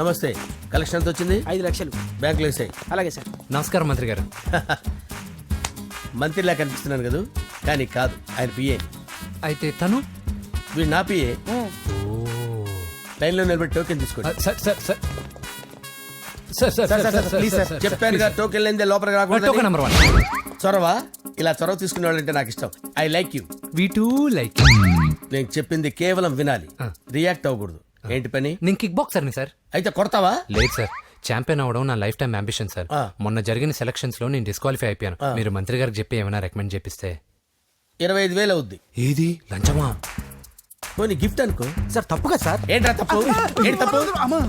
నమస్తే. కలెక్షన్ ఎంత వచ్చింది? 5 లక్షలు. బ్యాంకులో వేసాయి. అలాగే సార్. నమస్కారం మంత్రి గారు. మంత్రిలా కనిపిస్తున్నాను కదా, కానీ కాదు, ఆయన పిఏ. అయితే తను వీడు నా పిఏ. లైన్లో నిలబెట్టి టోకెన్ తీసుకోండి. Sir sir sir sir sir sir sir please sir. చెప్పానుగా, టోకెన్ లేనిదే లోపలికి టోకెన్ రాకూడదు. నెంబర్ 1. చొరవ, ఇలా చొరవ తీసుకునే వాళ్ళంటే నాకు ఇష్టం. I like you. We two like. నేను చెప్పింది కేవలం వినాలి, రియాక్ట్ అవ్వకూడదు. ఏంటి పని? నేను కిక్ బాక్సర్ని సార్. అయితే కొడతావా? లేదు సార్, ఛాంపియన్ అవడం నా లైఫ్ టైం అంబిషన్ సార్. ఆ. మొన్న జరిగిన సెలక్షన్స్ లో నేను డిస్క్వాలిఫై అయిపోయాను. మీరు మంత్రి గారికి చెప్పి ఏమైనా రికమెండ్ చేపిస్తే. 25,000 అవుద్ది. ఏది లంచమా? పోనీ గిఫ్ట్ అనుకో. సార్ తప్పు కదా సార్. ఏంట్రా తప్పు? ఏంటి తప్పు? అమ్మా.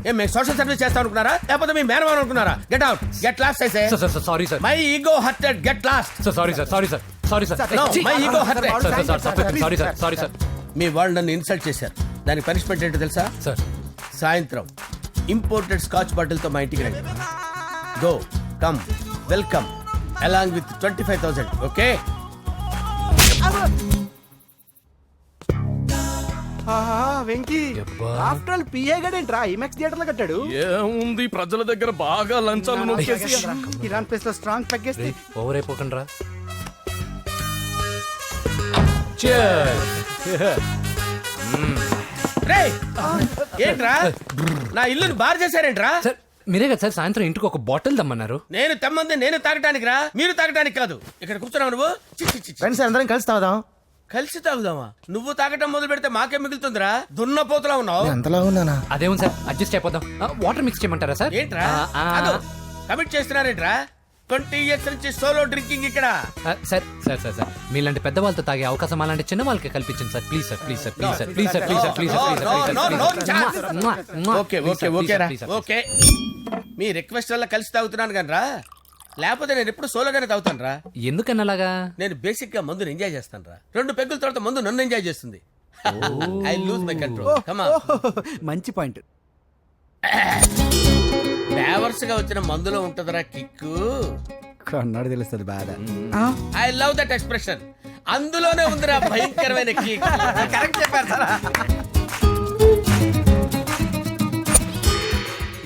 ఏం మేము సోషల్ సర్వీస్ చేస్తాం అనుకున్నారా, లేకపోతే మీ మేనమాన్ అనుకున్నారా? Get out, get lost. అయితే sir sir sorry sir. My ego hurted, get lost. Sir sorry sir, sorry sir, sorry sir. No, my ego hurt. Sorry sir, sorry sir. మీ వాళ్ళు నన్ను ఇన్సల్ట్ చేశారు. దానికి పనిష్మెంట్ ఏంటో తెలుసా? సార్ సాయంత్రం imported scotch bottle తో మా ఇంటికి రండి. Go come welcome along with 25,000. Okay? Venky యబ్బా. ఆఫ్టర్ ఆల్ పిఏ గడేంట్రా ఇమెక్స్ థియేటర్ లో కట్టాడు. ఏముంది, ప్రజల దగ్గర బాగా లంచాలు నొక్కేసి ఇరాన్ ప్లేస్ లో స్ట్రాంగ్ తగ్గేస్తే ఓవర్ అయిపోకండి రా. రే ఏంట్రా నా ఇల్లుని బార్ చేశారేంట్రా? సార్ మీరే కదా సార్ సాయంత్రం ఇంటికి ఒక బాటిల్ దమ్మన్నారు. నేను తెమ్మంది నేను తాగటానికి రా, మీరు తాగటానికి కాదు. ఇక్కడ కూర్చున్నావు నువ్వు. చి, చి, చి, చి. ఫ్రెండ్స్ అందరం కలిసి తాగుదాం. కలిసి తాగుదామా? నువ్వు తాగటం మొదలు పెడితే మాకే మిగులుతుందిరా. దున్నపోతులా ఉన్నావు. ఎంతలా ఉన్నానా? అదేమో సార్, అడ్జస్ట్ అయిపోదాం. వాటర్ మిక్స్ చేయమంటారా సార్? ఏంట్రా కమిట్ చేస్తున్నారేంట్రా? 20 years నుంచి సోలో డ్రింకింగ్ ఇక్కడ. సార్ సార్ సార్ సార్ మీలాంటి పెద్ద వాళ్ళతో తాగే అవకాశం అలాంటి చిన్న వాళ్ళకి కల్పించండి sir. Please sir, please sir, please sir, please sir, please sir, please sir. Okay okay okay రా, ఓకే. మీ రిక్వెస్ట్ వల్ల కలిసి తాగుతున్నాను కానీ రా, లేకపోతే నేను ఎప్పుడు సోలోగానే తాగుతాను రా. ఎందుకన్నా అలాగా? నేను బేసిక్ గా మందుని ఎంజాయ్ చేస్తాను రా. 2 పెగ్గుల తర్వాత మందు నన్ను ఎంజాయ్ చేస్తుంది. I lose my control. Come on. మంచి పాయింట్. ఫ్లేవర్స్ గా వచ్చిన మందులో ఉంటదరా కిక్కు. కన్నాడు తెలుస్తుంది బాధ. I love that expression. అందులోనే ఉందిరా భయంకరమైన కిక్. కరెక్ట్ చెప్పారు సార్.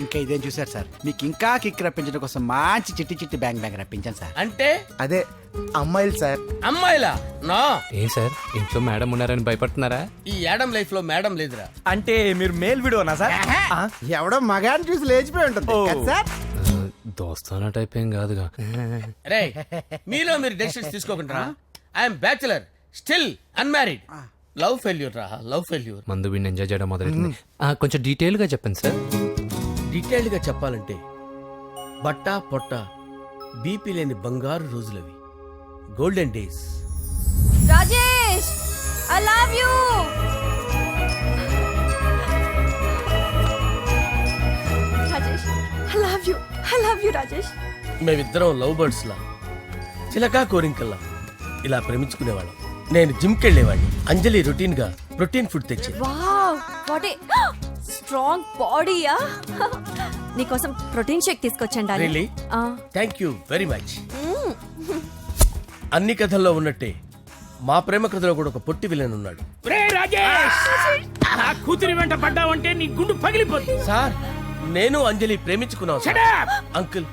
ఇంకా ఇదేం చూసారు సార్, మీకు ఇంకా కిక్ రప్పించడం కోసం మంచి చిట్టి చిట్టి బ్యాంగ్ బ్యాంగ్ రప్పించాను సార్. అంటే అదే అమ్మాయిలు సార్. అమ్మాయిలా? నా ఏం సార్ ఇంట్లో మేడం ఉన్నారని భయపడుతున్నారా? ఈ యాడమ్ లైఫ్ లో మేడం లేదురా. అంటే మీరు మేల్ వీడియోనా సార్? ఎవడో మగాన్ని చూసి లేచిపోయి ఉంటుంది కదా సార్. దోస్తానా టైప్ ఏం కాదుగా. రే మీలో మీరు డెసిషన్స్ తీసుకోకుండా. I'm bachelor, still unmarried. Love failure రా, లవ్ ఫెయిల్యూర్. మందు వీడిని ఎంజాయ్ చేయడం మొదలైంది. కొంచెం డీటెయిల్ గా చెప్పండి సార్. డీటెయిల్డ్ గా చెప్పాలంటే బట్టా పొట్ట బీపీ లేని బంగారు రోజులవి, golden days. Rajesh, I love you. Rajesh, I love you. I love you, Rajesh. మేమిద్దరం లవ్ బర్డ్స్ లా, చిలకా కోరింకల్లా ఇలా ప్రేమించుకునేవాళ్ళం. నేను జిమ్కి వెళ్ళేవాడిని. అంజలి రొటీన్ గా ప్రోటీన్ ఫుడ్ తెచ్చేది. వావ్, వాట్ ఏ స్ట్రాంగ్ బాడీయా. నీకోసం ప్రోటీన్ షేక్ తీసుకొచ్చండి. Really? Thank you very much. అన్ని కథల్లో ఉన్నట్టే మా ప్రేమ కథలో కూడా ఒక పొట్టి విలన్ ఉన్నాడు. నా కూతురి వెంట పడ్డావంటే నీ గుండు పగిలిపోతుంది. సార్ నేను అంజలి ప్రేమించుకున్నాను సార్. అంకుల్,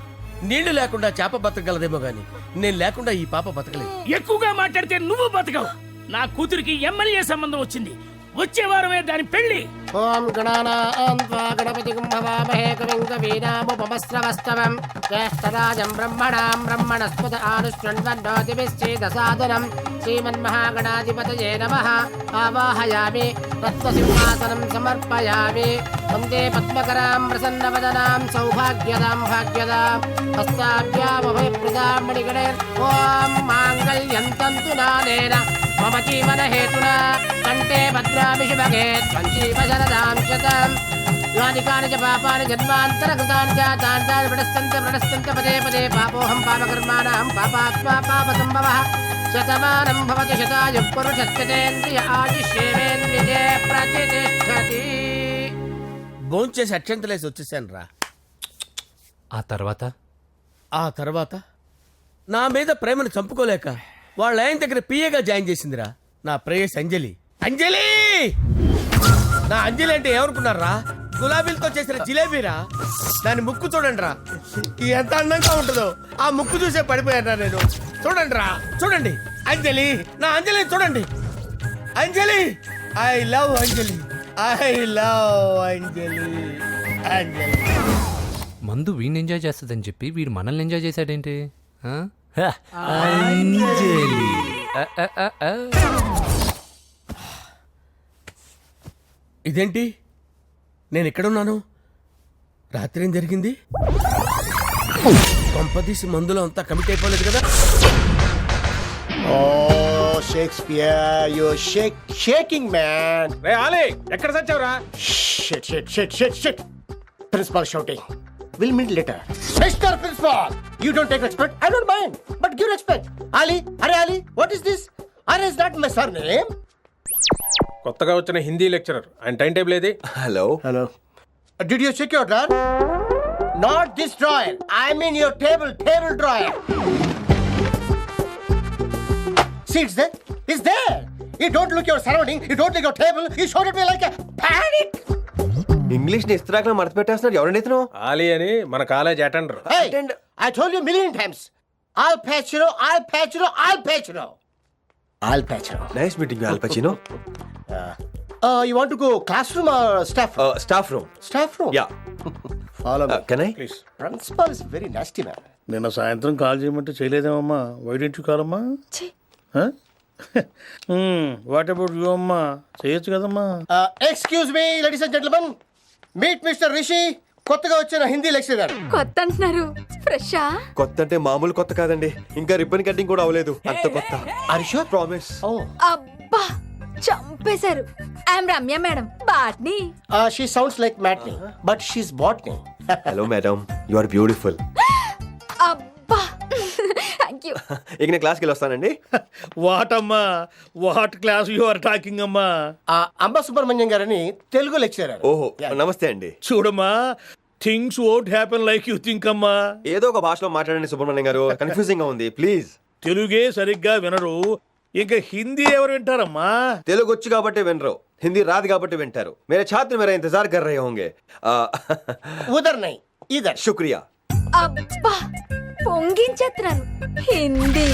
నీళ్లు లేకుండా చేప బతకగలదేమో గాని నేను లేకుండా ఈ పాప బతకలేదు. ఎక్కువగా మాట్లాడితే నువ్వు బతకవు. నా కూతురికి ఎమ్మెల్యే సంబంధం వచ్చింది. వచ్చే వారమే దాని పెళ్లి. ఓం గణపతి కుంభవామహే కవిం కవీనాముపమస్రవస్తవం జ్యేష్ఠరాజం బ్రహ్మణాం బ్రహ్మణస్పద ఆనుష్ణ్వన్నోతిభిశ్చేదసాదనం శ్రీమన్మహాగణాధిపతయే నమః. ఆవాహయామి రత్నసింహాసనం సమర్పయామి. వందే పద్మకరాం ప్రసన్నవదనాం సౌభాగ్యదాం భాగ్యదాం హస్తాభ్యామభయప్రదాం మణిగణైర్. ఓం మాంగళ్యం తంతు నానేన మమ జీవన హేతునా కంటే భద్రామి శుభగే త్వంజీవశరదాం శతం. యాని కాని చ పాపాని జన్మాంతరకృతాని చ తాని ప్రణశ్యంత పదే పదే పాపోహం పాపకర్మాణం పాపాత్మా పాపసంభవః. శతమానం భవతి శతాయుః పురుషస్యేంద్రియ ఆయుష్యేంద్రియే ప్రతిష్టతి. భోంచేసి అక్షంతలేసి వచ్చేసాను రా. ఆ తర్వాత ఆ తర్వాత నా మీద ప్రేమను చంపుకోలేక వాళ్ళ ఆయన దగ్గర పిఏగా జాయిన్ చేసిందిరా నా ప్రేయస్ అంజలి. అంజలి నా అంజలి అంటే ఏమనుకున్నారా? గులాబీలతో చేసిన జిలేబీరా. దాని ముక్కు చూడండి రా, ఎంత అందంగా ఉంటుందో. ఆ ముక్కు చూసే పడిపోయారా నేను. చూడండి రా, చూడండి. అంజలి, నా అంజలి చూడండి. Anjali, I love Anjali, I love Anjali. Anjali మందు వీడిని ఎంజాయ్ చేస్తుందని చెప్పి వీడు మనల్ని ఎంజాయ్ చేశాడేంటి? ఆ? హ, అంజలి. ఆ, ఆ, ఆ, ఆ. ఇదేంటి, నేను ఎక్కడున్నాను? రాత్రి ఏం జరిగింది? కొంపదీసి మందులో అంతా కమిట్ అయిపోలేదు కదా? Oh, Shakespeare, you're shaking, man. రే ఆలే, ఎక్కడ సచ్చావురా? Shit. Principal shouting. We'll meet later. Mr. Principal, you don't take respect. I don't mind, but give respect. Ali, what is this? Are is that my surname? కొత్తగా వచ్చిన Hindi lecturer, ఆయన time table ఏది? Hello. Did you check your drawer? Not this drawer. I mean your table drawer. See, it's there. You don't look your surrounding. You don't look your table. You showed it me like a panic. English ని ఇస్త్రాకులో మడత పెట్టేస్తున్నాడు. ఎవరండి ఇతను? ఆలీ అని మన college attender. Hey, I told you a million times. I'll patch you. Nice meeting all పచినో. You want to go classroom or staff room? Staff room. Staff room? Yeah. Follow me. Can I? Please. Principal is very nasty man. నిన్న సాయంత్రం call చేయమంటే చేయలేదేమమ్మా? వైడెంట్ కాలమ్మా? What about you అమ్మా? చేయొచ్చు కదమ్మా. Excuse me, ladies and gentlemen. Meet Mr. Rishi. కొత్తగా వచ్చిన Hindi lecturer. కొత్త అంటున్నారు, ఫ్రెషా? కొత్త అంటే మామూలు కొత్త కాదండి, ఇంకా రిబ్బన్ కటింగ్ కూడా అవ్వలేదు. అంత కొత్త. Are you sure? Promise. Oh. అబ్బా, చంపేశారు. I'm Ramya madam, botany. She sounds like Matney, but she's botany. Hello madam, you are beautiful. అబ్బా, థ్యాంక్ యూ. ఇక నేను క్లాస్కి వెళ్ళి వస్తానండి. వాట్ అమ్మా, what class you are talking అమ్మా? అంబ సుబ్రహ్మణ్యం గారని తెలుగు లెక్చరర్. ఓహో, నమస్తే అండి. చూడమ్మా, things won't happen like you think అమ్మా. ఏదో ఒక భాషలో మాట్లాడండి సుబ్రహ్మణ్యం గారు, కన్ఫ్యూజింగ్ గా ఉంది. ప్లీజ్. తెలుగే సరిగ్గా వినరు, ఇంకా హిందీ ఎవరు వింటారమ్మా? తెలుగు వచ్చు కాబట్టి వినరు, హిందీ రాదు కాబట్టి వింటారు. मेरे छात्र मेरा इंतजार कर रहे होंगे. ఉదర్ నై ఇదర్. शुक्रिया. అబ్బా, పొంగించేస్తున్నాను. హిందీ.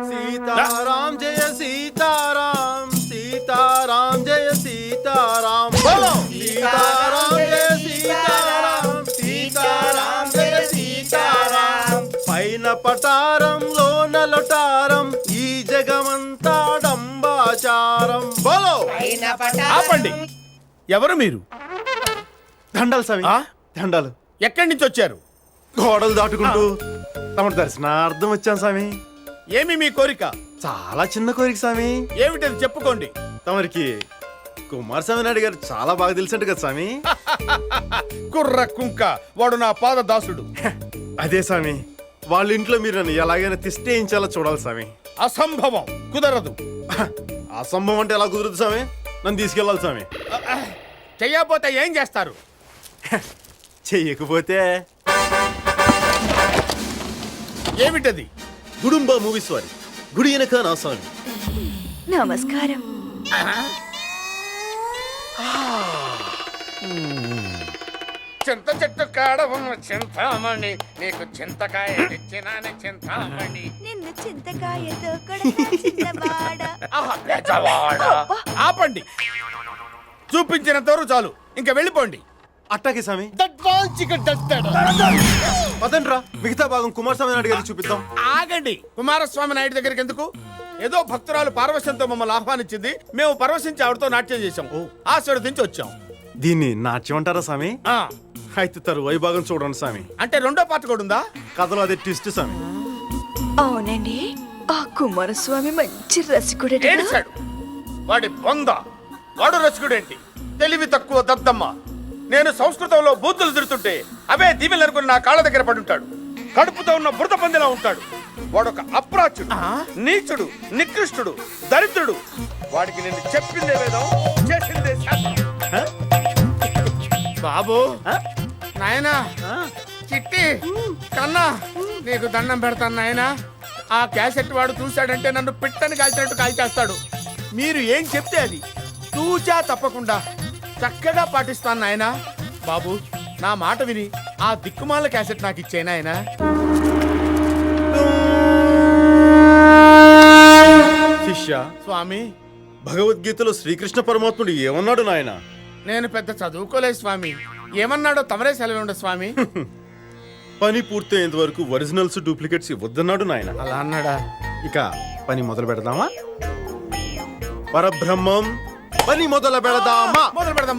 సీతారాం జయ సీతారాం, సీతారాం జయ సీతారాం, సీతారాం జయ సీతారాం, సీతారాం జయ సీతారాం. పైన పటారంలో నలటారం, ఈ జగమంతా డంబాచారం. బోలో. ఆపండి, ఎవరు మీరు? దండాలు స్వామి, దండాలు. ఎక్కడి నుంచి వచ్చారు? గోడలు దాటుకుంటూ తమ దర్శనార్థం వచ్చాం స్వామి. ఏమి మీ కోరిక? చాలా చిన్న కోరిక స్వామి. ఏమిటది చెప్పుకోండి. తమరికి కుమారస్వామి నాయుడు గారు చాలా బాగా తెలిసినట్టు కదా స్వామి. కుర్ర కుంక, వాడు నా పాద దాసుడు. అదే స్వామి, వాళ్ళ ఇంట్లో మీరు నన్ను ఎలాగైనా తిష్టేయించాలో చూడాలి స్వామి. అసంభవం, కుదరదు. అసంభవం అంటే ఎలా కుదురుతుంది స్వామి? నన్ను తీసుకెళ్ళాలి స్వామి. చెయ్యకపోతే ఏం చేస్తారు? చెయ్యకపోతే ఏమిటది? గుడుంబ మూవీస్ వారి గుడి వెనక నా స్వామి. నమస్కారం. చింత చెట్టు కాడ ఉన్న చింతామణి, నీకు చింతకాయ తెచ్చినానే చింతామణి. నిన్ను చింతకాయతో కొడతా చిన్నవాడ. ఆహా, పెద్దవాడా. ఆపండి, చూపించినంతవరకు చాలు, ఇంకా వెళ్ళిపోండి. అట్టాకే స్వామి. పదండ్రా, మిగతా భాగం కుమారస్వామి నాయుడు గారికి చూపిద్దాం. ఆగండి, కుమారస్వామి నాయుడు దగ్గరికి ఎందుకు? ఏదో భక్తురాలు పార్వశంతో మమ్మల్ని ఆహ్వానించింది, మేము పరవశించి ఆవిడతో నాట్యం చేశాం, ఆశీర్వదించి వచ్చాం. దీన్ని నాట్యం అంటారా స్వామి? ఆ, అయితే తరువాయి భాగం చూడండి స్వామి. అంటే రెండో పాట కూడా ఉందా? కథలో అదే ట్విస్ట్ స్వామి. అవునండి, ఆ కుమారస్వామి మంచి రసికుడే. ఏడిచాడు వాడి బొంద. వాడు రసికుడేంటి? తెలివి తక్కువ దద్దమ్మ. నేను సంస్కృతంలో బూతులు తిడుతుంటే అవే దీవెలు అనుకుని నా కాళ్ళ దగ్గర పడుంటాడు. కడుపుతో ఉన్న బురద పందిలా ఉంటాడు. వాడొక అప్రాచుడు, నీచుడు, నికృష్టుడు, దరిద్రుడు. వాడికి నేను చెప్పిందే వేదం, చేసిందే శాస్త్రం. బాబు, నాయనా, చిట్టి, కన్నా, నీకు దండం పెడతాను నాయనా. ఆ క్యాసెట్ వాడు చూశాడంటే నన్ను పిట్టని కాల్చినట్టు కాల్చేస్తాడు. మీరు ఏం చెప్తే అది తూచా తప్పకుండా చక్కగా పాటిస్తాను నాయనా. బాబు నా మాట విని ఆ దిక్కుమాల క్యాసెట్ నాకు ఇచ్చే నాయనా. శిష్య, స్వామి, భగవద్గీతలో శ్రీకృష్ణ పరమాత్ముడు ఏమన్నాడు నాయన? నేను పెద్ద చదువుకోలేదు స్వామి. ఏమన్నాడో తమరే సెలవుండ స్వామి. పని పూర్తయ్యేంత వరకు ఒరిజినల్స్ డూప్లికేట్స్ ఇవ్వద్దన్నాడు నాయన. అలా అన్నాడా? ఇక పని మొదలు పెడదామా? పరబ్రహ్మం పని మొదలు పెడదామా? మొదలు పెడదాం.